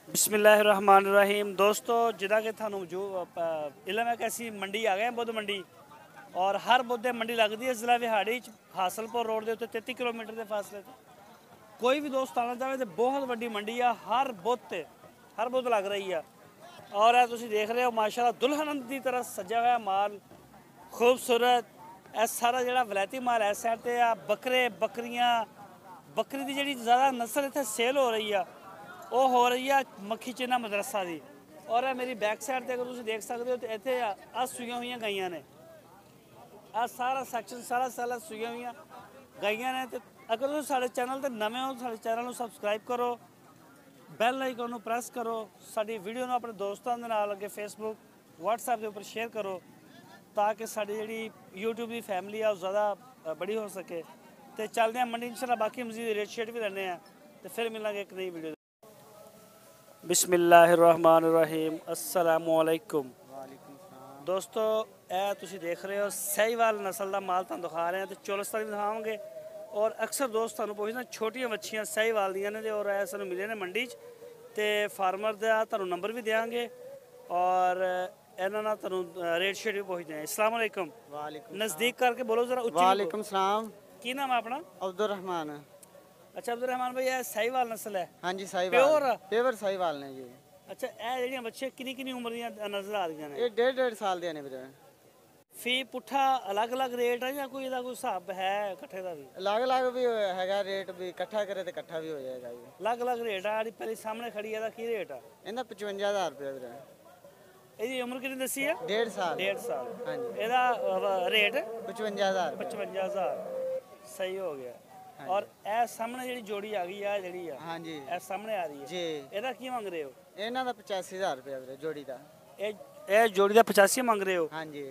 बिस्मिल्लाहिर्रहमानिर्रहीम। दोस्तों जिदा कि थानू जो इलम है कि असी मंडी आ गए बुद्ध मंडी और हर बुद्ध मंडी लगती है जिला विहाड़ी हासलपुर रोड के उत्ते 33 किलोमीटर के फासले पर। कोई भी दोस्त आना चाहे तो बहुत वड्डी मंडी आ, हर बुद्ध लग रही है। और यह तुम देख रहे हो माशाल्लाह दुल्हन की तरह सजा हुआ माल खूबसूरत। यह सारा जो वलैती माल इस साइड से आ, बकरे बकरियाँ बकरी की जी ज़्यादा नस्ल इतने सेल हो रही है वो हो रही है मक्खी चिन्ना मदरसा की। और मेरी बैक साइड से अगर तुम देख सकते हो तो इतने आ सूइयां हुई गाइयां ने, आ सारा सैक्शन सारा सूइयां हुई गाइयां ने। तो अगर तुम साढ़े चैनल पर नवे हो साढ़े चैनल को सबसक्राइब करो, बैल आइकन को प्रेस करो, साड़ी वीडियो को अपने दोस्तों के नाल अगे फेसबुक व्हाट्सएप के ऊपर शेयर करो ताकि साड़ी जी यूट्यूब की फैमिली है ज़्यादा बड़ी हो सके। तो चलते हैं मंडी इंशाल्लाह, बाकी मजीद रेट शेट भी लेने हैं तो फिर मिलेंगे एक नई वीडियो। बिस्मिल्लाहिर्रहमानिर्रहीम, अस्सलामुअलैकुम। दोस्तों यह तुम देख रहे हो सहीवाल नस्ल का माल तुम दिखा रहे हैं तो चोलस्तान भी दिखाओगे। और अक्सर दोस्त तुम पूछना छोटियां मच्छियां सहीवाल दियां ने और यह सानू मिले ने मंडी तो फार्मर का तुम नंबर भी देंगे और इन्होंने तुम रेट शेट भी पूछते हैं। अस्सलाम वालेकुम। नज़दीक करके बोलो जरा। वालेकुम सलाम। की नाम है अपना? अब्दुल रहमान। अच्छा अब्दुल रहमान भाई, यह सहीवाल नस्ल है? हाँ जी सहीवाल प्योर सहीवाल ने जी। अच्छा यह जी बच्चे किन्नी उम्र दी नजर आ रही ने? ये 1.5 साल दे ने वीरे। फी पुट्ठा अलग अलग रेट है या कोई ਇਹਦਾ ਕੋਈ ਹਿਸਾਬ ਹੈ ਇਕੱਠੇ ਦਾ ਵੀ? अलग भी हैगा रेट भी इकट्ठा करे तो इकट्ठा भी हो जाएगा जी। अलग रेट ਆ। ਜਿਹੜੀ ਪਹਿਲੀ ਸਾਹਮਣੇ ਖੜੀ ਇਹਦਾ ਕੀ ਰੇਟ ਆ? ਇਹਦਾ 55000 रुपए वीरे। ਇਹਦੀ ਉਮਰ ਕਿੰਨੀ ਦੱਸੀ ਆ? 1.5 साल। 1.5 ਸਾਲ। हाँ जी। ਇਹਦਾ ਰੇਟ 55000। 55000 ਸਹੀ ਹੋ ਗਿਆ। और ਇਹ ਸਾਹਮਣੇ ਜਿਹੜੀ ਜੋੜੀ ਆ ਗਈ ਆ ਜਿਹੜੀ ਆ? हाँ जी। ਇਹ ਸਾਹਮਣੇ ਆ ਰਹੀ ਹੈ जी। ਇਹਦਾ ਕੀ ਮੰਗ ਰਹੇ ਹੋ? ਇਹਨਾਂ ਦਾ 85000 रुपए वीरे जोड़ी ਦਾ। ਇਹ ਜੋੜੀ ਦਾ 85 ਮੰਗ ਰਹੇ ਹੋ? हाँ जी।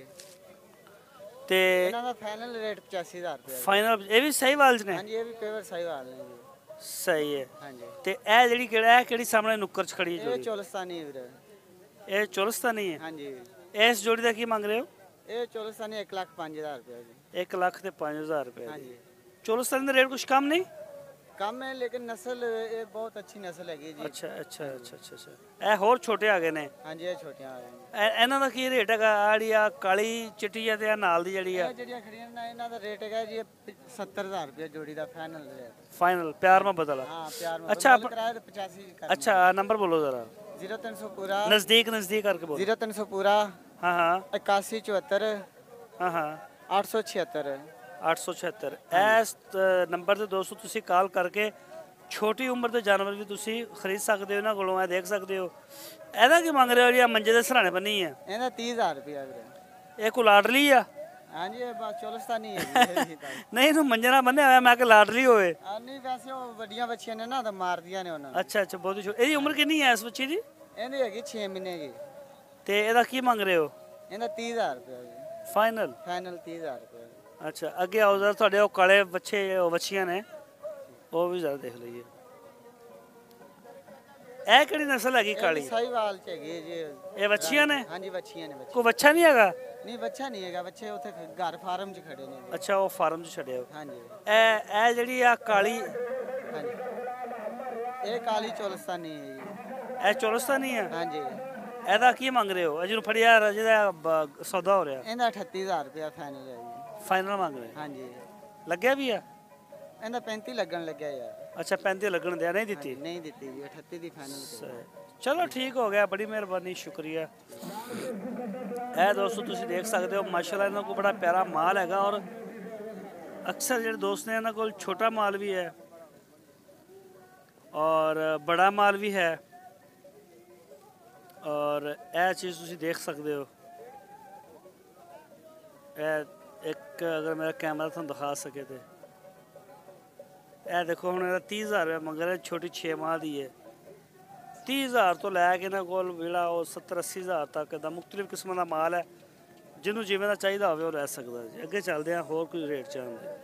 ਤੇ ਇਹਨਾਂ ਦਾ ਫਾਈਨਲ ਰੇਟ 85000 रुपए। ਫਾਈਨਲ ਇਹ ਵੀ ਸਹੀਵਾਲ ਚ ਨੇ? हाँ जी ये भी पेवर सहीवाल ने जी। ਸਹੀ ਹੈ। हाँ जी। ਤੇ ਇਹ ਜਿਹੜੀ ਕਿਹੜਾ ਹੈ ਕਿਹੜੀ ਸਾਹਮਣੇ ਨੁੱਕਰ ਚ ਖੜੀ ये ਜੋੜੀ? चोलस्तानी है वीरे। ਇਹ ਚੋਲਸਤਾਨੀ ਹੈ? हाँ जी। ਇਸ ਜੋੜੀ ਦਾ ਕੀ ਮੰਗ ਰਹੇ ਹੋ? ये चोलस्तानी 1,05,000 रुपए जी। 1 ਲੱਖ ਤੇ 5000 ਰੁਪਏ। हाँ जी। ਚੋਲਸਤਾਨੀ ਦਾ ਰੇਟ ਕੁਝ ਕਮ ਨਹੀਂ? कम है लेकिन नस्ल ये बहुत अच्छी नस्ल हैगी जी। ਅੱਛਾ। ਇਹ ਹੋਰ ਛੋਟੇ ਆ ਗਏ ਨੇ? हाँ जी ये छोटियां आ गई। ਇਹਨਾਂ ਦਾ ਕੀ ਰੇਟ ਹੈਗਾ? ਆੜੀ ਆ ਕਾਲੀ ਚਿੱਟੀ ਆ ਤੇ ਆ ਨਾਲ ਦੀ ਜਿਹੜੀ ਆ? ਇਹ ਜਿਹੜੀਆਂ ਖੜੀਆਂ ਨੇ ਇਹਨਾਂ ਦਾ ਰੇਟ ਹੈਗਾ ਜੀ 70000 ਰੁਪਏ ਜੋੜੀ ਦਾ ਫਾਈਨਲ ਰੇਟ। ਫਾਈਨਲ ਪਿਆਰ ਮੁਹੱਬਤ ਵਾਲਾ? ਹਾਂ ਪਿਆਰ ਮੁਹੱਬਤ। ਅੱਛਾ ਕਿਰਾਇਆ ਤੇ 85 ਕਰਨਾ। ਅੱਛਾ ਨੰਬਰ ਬੋਲੋ ਜ਼ਰਾ। 0300 पूरा ਨਜ਼ਦੀਕ ਕਰਕੇ ਬੋਲੋ। 0300 पूरा ਹਾਂ 8174 ਹਾਂ 876। 876 ਇਸ ਨੰਬਰ ਤੇ ਦੋਸਤੋ ਤੁਸੀਂ ਕਾਲ ਕਰਕੇ ਛੋਟੀ ਉਮਰ ਦੇ ਜਾਨਵਰ ਵੀ ਤੁਸੀਂ ਖਰੀਦ ਸਕਦੇ ਹੋ ਇਹਨਾਂ ਕੋਲੋਂ। ਇਹ ਦੇਖ ਸਕਦੇ ਹੋ। ਇਹਦਾ ਕੀ ਮੰਗ ਰਹੇ ਹੋ? ਜੀ ਮੰਜੇ ਦੇ ਸਰਾਣੇ ਬੰਨੀ ਆ? ਇਹਦਾ 30000 ਰੁਪਏ ਵੀਰੇ। ਇਹ ਕੋ ਲਾਡਲੀ ਆ? ਹਾਂਜੀ ਇਹ ਬਸ ਚੋਲਸਤਾਨੀ ਹੈ ਜੀ। ਨਹੀਂ ਇਹਨੂੰ ਮੰਜੇ ਨਾਲ ਬੰਨਿਆ ਹੋਇਆ, ਮੈਂ ਕਿ ਲਾਡਲੀ ਹੋਵੇ। ਨਹੀਂ ਵੈਸੇ ਉਹ ਵੱਡੀਆਂ ਬੱਚੀਆਂ ਨੇ ਨਾ ਤਾਂ ਮਾਰਦੀਆਂ ਨੇ ਉਹਨਾਂ ਨੂੰ। ਅੱਛਾ ਬਹੁਤ ਛੋਟੀ। ਇਹਦੀ ਉਮਰ ਕਿੰਨੀ ਹੈ ਇਸ ਬੱਚੀ ਦੀ? ਇਹਦੀ ਹੈਗੀ 6 ਮਹੀਨੇ ਦੀ। ਤੇ ਇਹਦਾ ਕੀ ਮੰਗ ਰਹੇ ਹੋ? ਇਹਦਾ 30000 ਰੁਪਏ ਜੀ। ਫਾਈਨਲ 30000 ਰੁਪਏ। ਅੱਛਾ ਅੱਗੇ ਆਓ ਜ਼ਰਾ। ਤੁਹਾਡੇ ਉਹ ਕਾਲੇ ਵੱਛੀਆਂ ਨੇ ਉਹ ਵੀ ਜ਼ਰਾ ਦੇਖ ਲਈਏ। ਇਹ ਕਿਹੜੀ ਨਸਲ ਹੈਗੀ ਕਾਲੀ? ਸਾਹੀਵਾਲ ਚ ਹੈਗੀ ਜੀ। ਇਹ ਵੱਛੀਆਂ ਨੇ? ਹਾਂਜੀ ਵੱਛੀਆਂ ਨੇ। ਕੋਈ ਵੱਛਾ ਨਹੀਂ ਹੈਗਾ? ਨਹੀਂ ਬੱਚਾ ਨਹੀਂ ਹੈਗਾ। ਬੱਚੇ ਉੱਥੇ ਘਰ ਫਾਰਮ 'ਚ ਖੜੇ ਨੇ। ਅੱਛਾ ਉਹ ਫਾਰਮ 'ਚ ਛੱਡਿਆ। ਹਾਂਜੀ ਇਹ ਜਿਹੜੀ ਆ ਕਾਲੀ ਹਾਂਜੀ ਇਹ ਕਾਲੀ ਚੋਲਸਤਾਨੀ ਹੈ ਜੀ। ਇਹ ਚੋਲਸਤਾਨੀ ਹੈ? ਹਾਂਜੀ। ਇਹਦਾ ਕੀ ਮੰਗ ਰਹੇ ਹੋ? ਜਿਹਨੂੰ ਫੜਿਆ ਜਿਹਦਾ ਸੌਦਾ ਹੋ ਰਿਹਾ? ਇਹਦਾ 38000 ਰੁਪਏ ਫਾਈਨਲ ਹੈ ਜੀ। ਫਾਈਨਲ ਮੰਗ ਰਹੇ? ਹਾਂਜੀ। ਲੱਗਿਆ ਵੀ ਆ? ਇਹਦਾ 35 ਲੱਗਣ ਲੱਗਿਆ ਯਾਰ। ਅੱਛਾ 35 ਲੱਗਣ ਦਿਆ ਨਹੀਂ ਦਿੱਤੀ? ਨਹੀਂ ਦਿੱਤੀ ਜੀ 38 ਦੀ ਫਾਈਨਲ। ਚਲੋ ਠੀਕ ਹੋ ਗਿਆ, ਬੜੀ ਮਿਹਰਬਾਨੀ ਸ਼ੁਕਰੀਆ। ਇਹ ਦੋਸਤੋ ਤੁਸੀਂ ਦੇਖ ਸਕਦੇ ਹੋ ਮਾਸ਼ਾਅੱਲਾ ਇਹਨਾਂ ਕੋਲ ਬੜਾ ਪਿਆਰਾ ਮਾਲ ਹੈਗਾ। ਔਰ ਅਕਸਰ ਜਿਹੜੇ ਦੋਸਤ ਨੇ ਇਹਨਾਂ ਕੋਲ ਛੋਟਾ ਮਾਲ ਵੀ ਹੈ ਔਰ ਬੜਾ ਮਾਲ ਵੀ ਹੈ। ਔਰ ਇਹ ਚੀਜ਼ ਤੁਸੀਂ ਦੇਖ ਸਕਦੇ ਹੋ। ਇਹ ਇੱਕ ਅਗਰ ਮੇਰਾ ਕੈਮਰਾ ਤੁਹਾਨੂੰ ਦਿਖਾ ਸਕੇ ਤੇ ਇਹ ਦੇਖੋ ਹੁਣ ਇਹਦਾ 30000 ਰੁਪਏ ਮੰਗ ਰਿਹਾ। ਛੋਟੀ 6 ਮਾਹ ਦੀ ਹੈ। 30000 ਤੋਂ ਲੈ ਕੇ ਇਹਨਾਂ ਕੋਲ ਜਿਹੜਾ ਉਹ 70-80 ਤੱਕ ਦਾ ਮੁxtਲਿਫ ਕਿਸਮਾਂ ਦਾ ਮਾਲ ਹੈ। ਜਿਹਨੂੰ ਜਿਵੇਂ ਦਾ ਚਾਹੀਦਾ ਹੋਵੇ ਉਹ ਲੈ ਸਕਦਾ ਜੀ। ਅੱਗੇ ਚੱਲਦੇ ਹਾਂ ਹੋਰ ਕੋਈ ਰੇਟ ਚਾਹੁੰਦੇ।